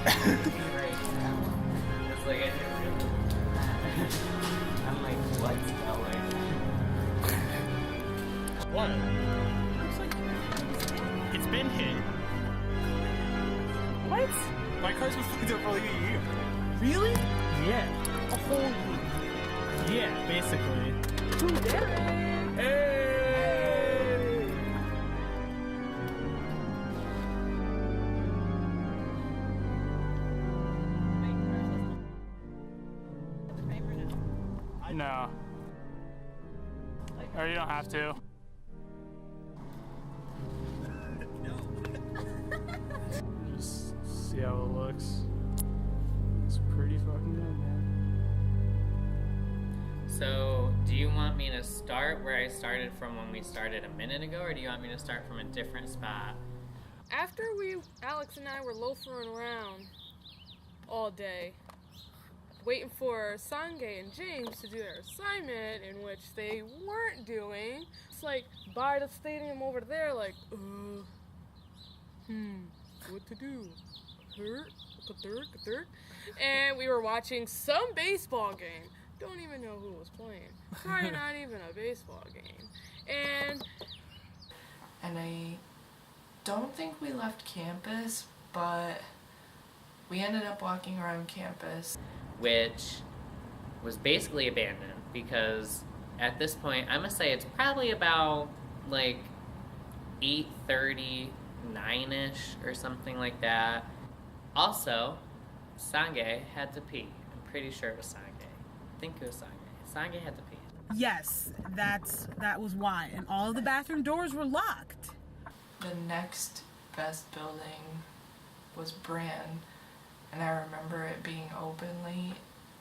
Right now. It's like I didn't realize. I'm like, what's going? What? Looks like it's been hit. What? My car's been fucked up for like a year. Really? Yeah. A whole week. Yeah, basically. Who did it? Hey! No. Or you don't have to. Just see how it looks. It's pretty fucking good, man. So, do you want me to start where I started from when we started a minute ago, or do you want me to start from a different spot? After Alex and I were loafing around all day, waiting for Sange and James to do their assignment, in which they weren't doing. It's like by the stadium over there, like, what to do? And we were watching some baseball game. Don't even know who was playing. Probably not even a baseball game. And I don't think we left campus, but we ended up walking around campus. Which was basically abandoned because at this point, I'm gonna say it's probably about like 8:30, 9-ish or something like that. Also, Sange had to pee. I'm pretty sure it was Sange. I think it was Sange. Sange had to pee. Yes, that was why. And all of the bathroom doors were locked. The next best building was Brand, and I remember it being open late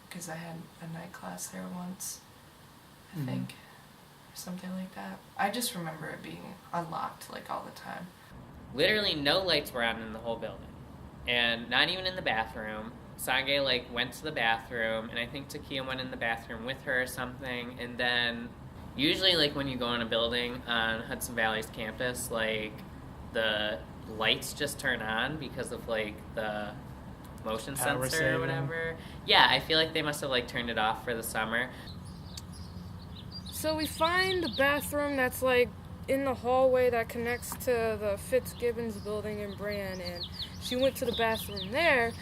because I had a night class there once, I think, or something like that. I just remember it being unlocked like all the time. Literally no lights were on in the whole building. And not even in the bathroom. Sange like went to the bathroom, and I think Takia went in the bathroom with her or something, and then usually like when you go in a building on Hudson Valley's campus, like the lights just turn on because of like the motion Power sensor saving. or whatever. Yeah, I feel like they must have like turned it off for the summer. so we find the bathroom that's like in the hallway that connects to the Fitzgibbons building in Brand, and she went to the bathroom there.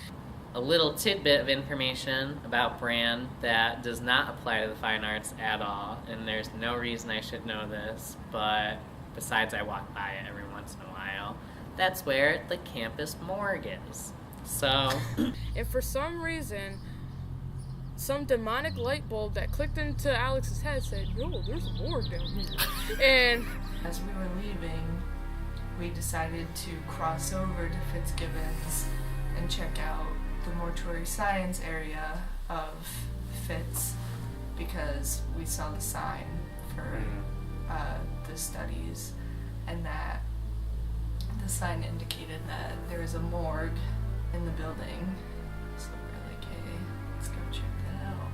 A little tidbit of information about Brand that does not apply to the fine arts at all, and there's no reason I should know this, but besides I walk by it every once in a while, that's where the campus morgue is. So, And for some reason, some demonic light bulb that clicked into Alex's head said, yo, there's a morgue down here. And As we were leaving, we decided to cross over to Fitzgibbons and check out the mortuary science area of Fitz because we saw the sign for the studies, and that the sign indicated that there is a morgue in the building. So we're like, hey, let's go check that out.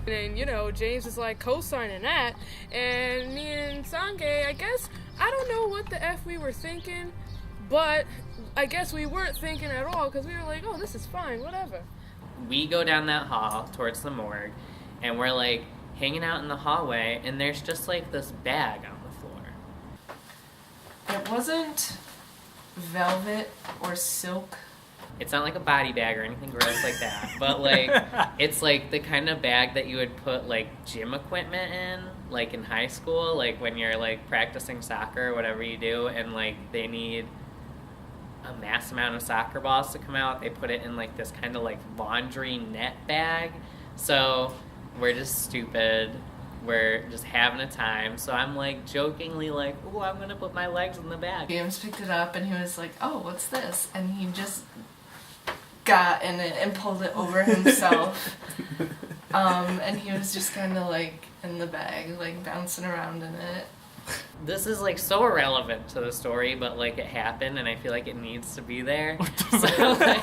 then, you know, James is like co-signing that. And me and Sange, I guess, I don't know what the F we were thinking, but I guess we weren't thinking at all because we were like, oh, this is fine, whatever. we go down that hall towards the morgue, and we're like hanging out in the hallway, and there's just like this bag on the floor. It wasn't velvet or silk. It's not like a body bag or anything gross like that, but like it's like the kind of bag that you would put like gym equipment in, like in high school, like when you're like practicing soccer or whatever you do, and like they need a mass amount of soccer balls to come out. They put it in like this kind of like laundry net bag. So we're just stupid. We're just having a time. So I'm like jokingly like, "Ooh, I'm gonna put my legs in the bag." James picked it up and he was like, oh, what's this? And he just got in it and pulled it over himself. And he was just kind of like in the bag, like bouncing around in it. This is like so irrelevant to the story, but like it happened, and I feel like it needs to be there. So like,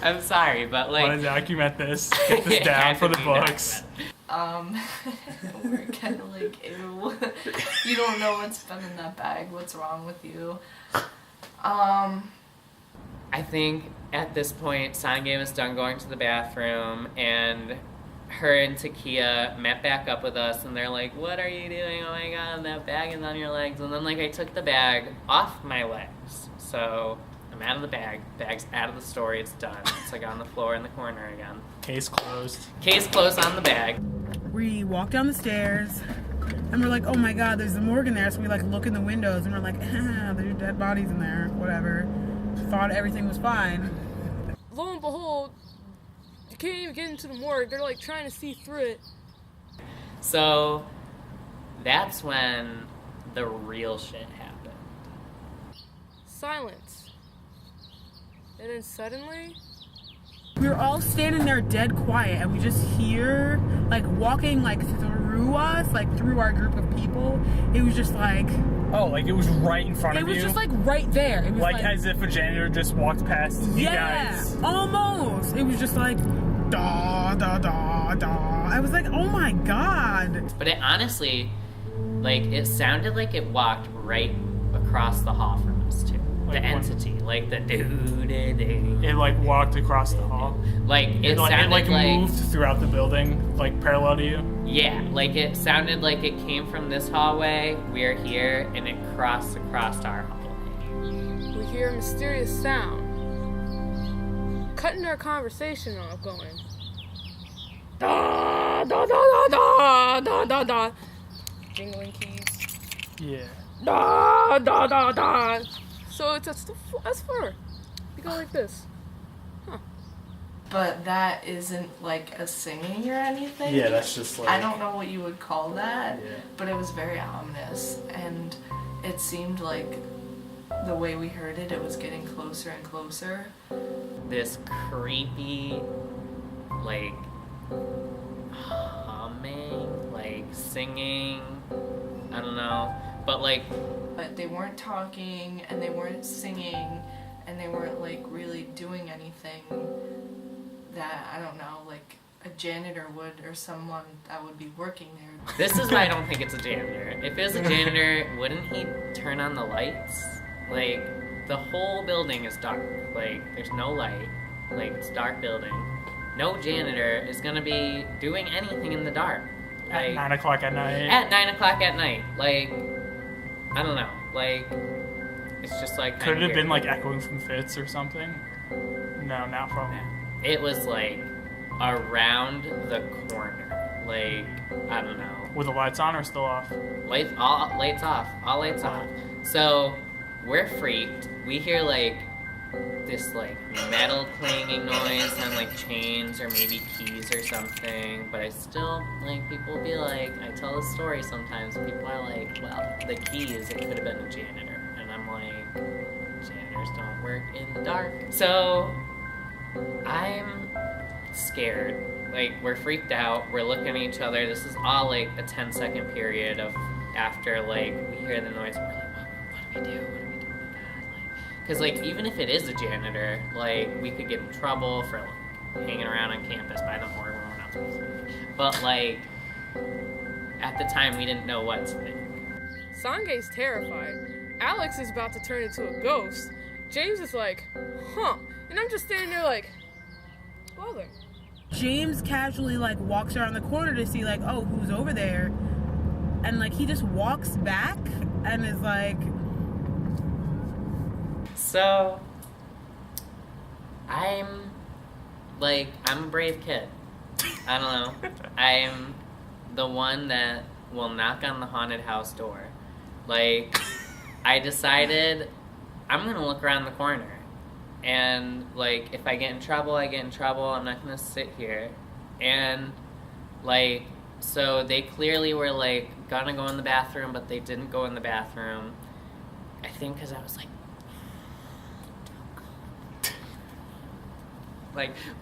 I'm sorry, but like, Want to document this? Get this it down had for to the be We're books. kind of like, ew. You don't know what's been in that bag. What's wrong with you? I think at this point, Sange was done going to the bathroom, and her and Takia met back up with us, and they're like, what are you doing? Oh my god, that bag is on your legs. And then, like, I took the bag off my legs. So I'm out of the bag. Bag's out of the story. It's done. It's, like, on the floor in the corner again. Case closed. Case closed on the bag. We walk down the stairs, and we're like, oh my god, there's a morgue in there. So we, like, look in the windows, and we're like, there's dead bodies in there. Whatever. Thought everything was fine. Lo and behold, you can't even get into the morgue. They're like trying to see through it. So that's when the real shit happened. Silence. And then suddenly, We were all standing there dead quiet, and we just hear, like, walking, like, through us, like, through our group of people. It was just like... Oh, like it was right in front of you? It was just, like, right there. It was like as if a janitor just walked past you guys? Yeah, almost. It was just like, da, da, da, da. I was like, oh my god. But it honestly, like, it sounded like it walked right across the hall from us, too. Like the what? entity, like the doo-doo-doo. It like walked across the hall. Like, it sounded like moved throughout the building, like parallel to you. Yeah, like it sounded like it came from this hallway, we're here, and it crossed across our hallway. we hear a mysterious sound. Cutting our conversation off, going, da, da, da, da, da, da, da, da. Jingling keys. Yeah. Da, da, da, da. So it's that's for. You go like this. But that isn't like a singing or anything. Yeah, that's just like... I don't know what you would call that, Yeah. but it was very ominous, and it seemed like the way we heard it, it was getting closer and closer. This creepy, like, humming, like, singing, I don't know, but like... But they weren't talking, and they weren't singing, and they weren't like really doing anything that, I don't know, like a janitor would, or someone that would be working there. This is why I don't think it's a janitor. If it was a janitor, wouldn't he turn on the lights? Like, the whole building is dark. Like, there's no light. Like, it's a dark building. No janitor is gonna be doing anything in the dark. At Like, 9 o'clock at night. at 9 o'clock at night. Like, I don't know. Like, it's just like... Could it have kinda been weird. like echoing from Fitz or something? No, not from... It was like around the corner. Like, I don't know. Were the lights on or still off? Lights off. All lights off. So we're freaked. We hear like this like metal clanging noise on like chains or maybe keys or something. But I still like people will be like, I tell this story sometimes. People are like, well, the keys, it could have been a janitor, and I'm like, janitors don't work in the dark. So I'm scared. Like, we're freaked out. We're looking at each other. This is all like a 10-second period of after like we hear the noise. We're like, what do we do? What do we do? Oh my god! Like, because like even if it is a janitor, like we could get in trouble for like hanging around on campus by the morgue when we're not supposed to be. But like at the time, we didn't know what to think. Sange's terrified. Alex is about to turn into a ghost. James is like, huh. And I'm just standing there like, well then. James casually, like, walks around the corner to see, like, oh, who's over there? And, like, he just walks back and is like... So, I'm a brave kid. I don't know. I'm the one that will knock on the haunted house door. Like, I decided I'm gonna look around the corner. And, like, if I get in trouble, I get in trouble. I'm not gonna sit here. And, like, so they clearly were, like, gonna go in the bathroom, but they didn't go in the bathroom. I think because I was like,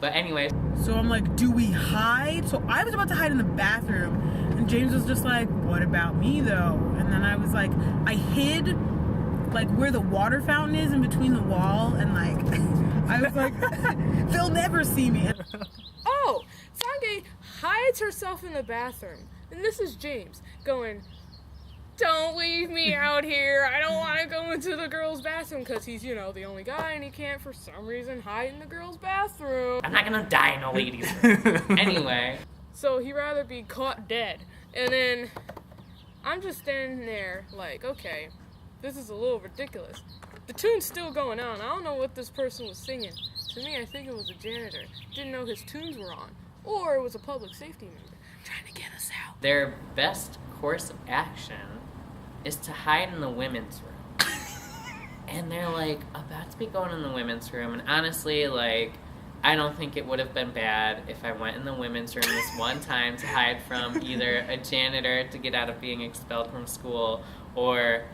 but anyway. So I'm like, do we hide? So I was about to hide in the bathroom, and James was just like, what about me, though? And then I was like, I hid, like, where the water fountain is in between the wall, and, like, I was like, they'll never see me. Oh, Sange hides herself in the bathroom. And this is James going, don't leave me out here. I don't want to go into the girls' bathroom because he's, you know, the only guy and he can't, for some reason, hide in the girls' bathroom. I'm not gonna die in a ladies' room. Anyway. So he'd rather be caught dead. And then I'm just standing there like, okay, this is a little ridiculous. The tune's still going on. I don't know what this person was singing. To me, I think it was a janitor. Didn't know his tunes were on. Or it was a public safety member trying to get us out. Their best course of action is to hide in the women's room. And they're like about to be going in the women's room. And honestly, like, I don't think it would have been bad if I went in the women's room this one time to hide from either a janitor to get out of being expelled from school or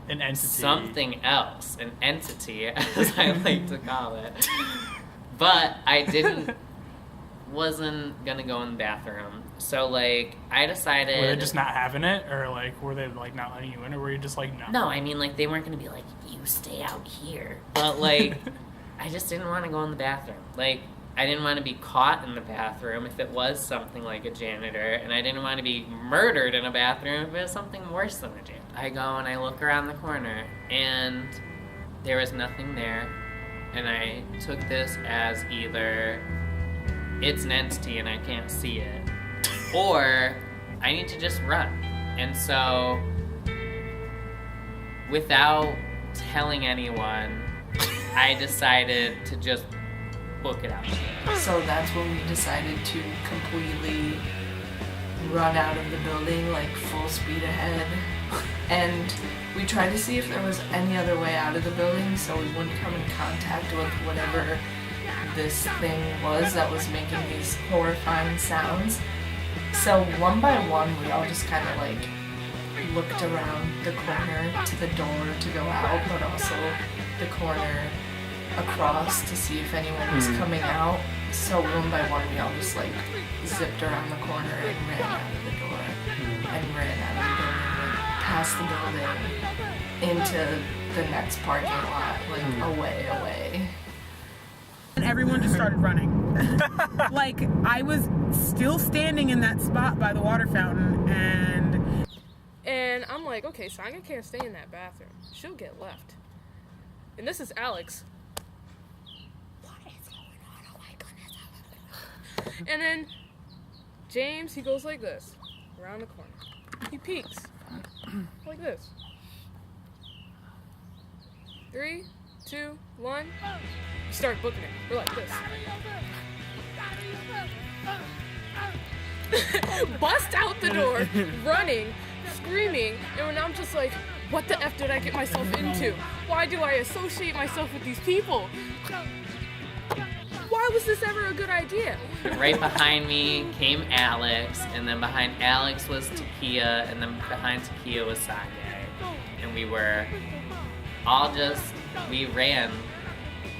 An entity. something else, an entity, as I like to call it. But I wasn't gonna go in the bathroom. So, like, I decided... Were they just not having it? Or, like, were they, like, not letting you in? Or were you just like, no? No, I mean, like, they weren't gonna be like, you stay out here. But, like, I just didn't want to go in the bathroom. Like, I didn't want to be caught in the bathroom if it was something like a janitor, and I didn't want to be murdered in a bathroom if it was something worse than a janitor. I go and I look around the corner, and there was nothing there, and I took this as either it's an entity and I can't see it, or I need to just run. And so, without telling anyone, I decided to just book it out. So that's when we decided to completely run out of the building, like full speed ahead. And we tried to see if there was any other way out of the building so we wouldn't come in contact with whatever this thing was that was making these horrifying sounds. So one by one, we all just kind of like looked around the corner to the door to go out, but also the corner across to see if anyone was coming out. So one by one, we all just like zipped around the corner and ran out of the door and ran out of the building, like past the building into the next parking lot, like away. And everyone just started running. Like, I was still standing in that spot by the water fountain, And I'm like, okay, Sonya can't stay in that bathroom. She'll get left. And this is Alex. What is going on? Oh my goodness. And then James, he goes like this, around the corner. He peeks. Like this. 3, 2, 1. We start booking it. We're like this. Bust out the door, running, screaming, and when I'm just like, what the F did I get myself into? Why do I associate myself with these people? Why was this ever a good idea? Right behind me came Alex, and then behind Alex was Takia, and then behind Takia was Sanjay. And we were all we ran.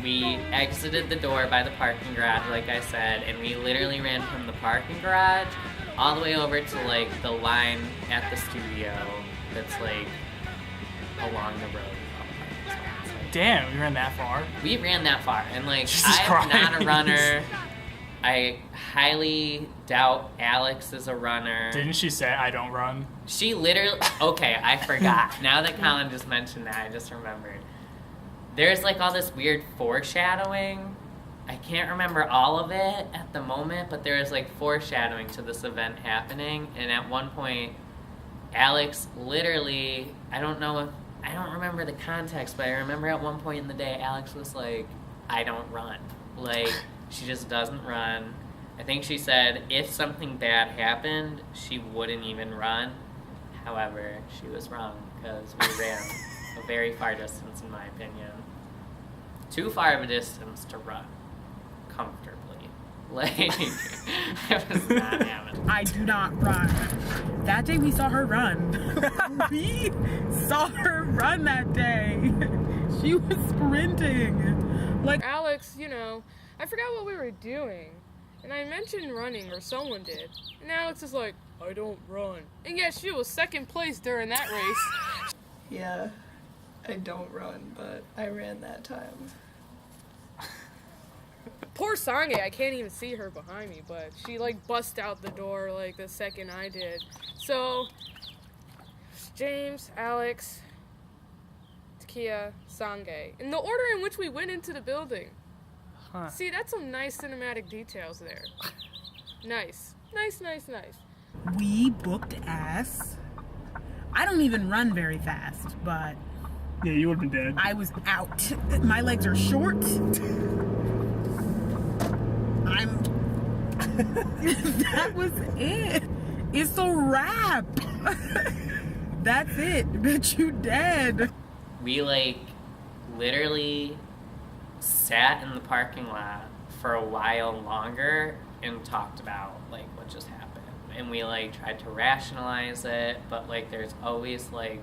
We exited the door by the parking garage, like I said, and we literally ran from the parking garage all the way over to, like, the line at the studio that's, like, along the road. Damn, you ran that far? We ran that far, and, like, Jesus I'm not Christ. a runner. I highly doubt Alex is a runner. Didn't she say, I don't run? She literally... Okay, I forgot. Now that Colin just mentioned that, I just remembered. There's, like, all this weird foreshadowing. I can't remember all of it at the moment, but there is, like, foreshadowing to this event happening. And at one point, Alex literally... I don't remember the context, but I remember at one point in the day, Alex was like, I don't run. Like, she just doesn't run. I think she said if something bad happened, she wouldn't even run. However, she was wrong, because we ran a very far distance, in my opinion. Too far of a distance to run comfortably. Like, I was not having it. I do not run. That day we saw her run. We saw her run that day. She was sprinting. Like, Alex, you know, I forgot what we were doing. And I mentioned running, or someone did. And Alex is like, I don't run. And yet she was second place during that race. Yeah, I don't run, but I ran that time. Poor Sange, I can't even see her behind me, but she, like, bust out the door, like, the second I did. So, James, Alex, Takia, Sange. In the order in which we went into the building. Huh. See, that's some nice cinematic details there. Nice. Nice. We booked ass. I don't even run very fast, but Yeah, you would have been dead. I was out. My legs are short. That was it. It's a wrap. That's it. Bitch, you dead. We like literally sat in the parking lot for a while longer and talked about like what just happened. And we like tried to rationalize it, but like there's always like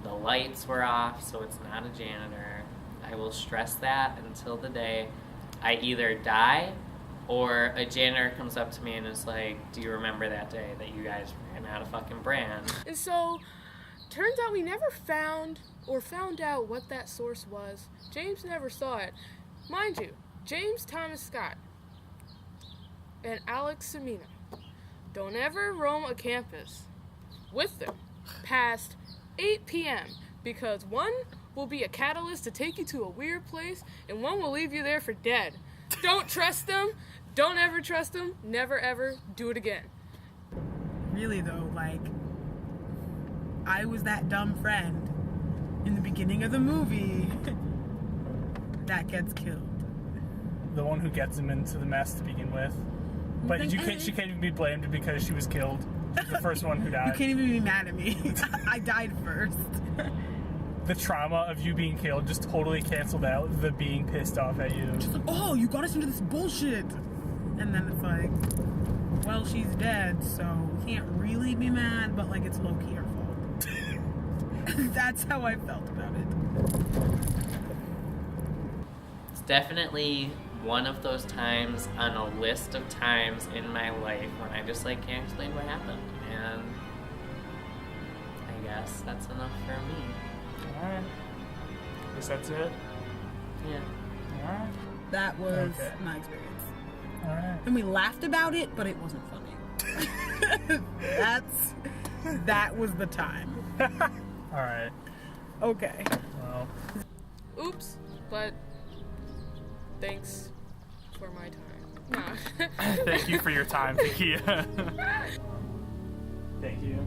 the lights were off, so it's not a janitor. I will stress that until the day I either die or a janitor comes up to me and is like, do you remember that day that you guys ran out of fucking brand? And so, turns out we never found out what that source was. James never saw it. Mind you, James Thomas Scott and Alex Samina don't ever roam a campus with them past 8 p.m. because one will be a catalyst to take you to a weird place and one will leave you there for dead. Don't trust them. Don't ever trust them. Never ever do it again. Really though, like, I was that dumb friend in the beginning of the movie that gets killed. The one who gets him into the mess to begin with. But she can't even be blamed because she was killed. She's the first one who You died. can't even be mad at me. I died first. The trauma of you being killed just totally canceled out the being pissed off at you. Just like, oh, you got us into this bullshit. And then it's like, well, she's dead, so we can't really be mad, but like it's low-key our fault. That's how I felt about it. It's definitely one of those times on a list of times in my life when I just like can't explain what happened, and I guess that's enough for me. Alright. Guess that's it. Yeah. Alright. That was Okay. my experience. Alright. And we laughed about it, but it wasn't funny. That was the time. Alright. Okay. Well. Oops, but thanks for my time. Nah. Thank you for your time, Takia. Thank you.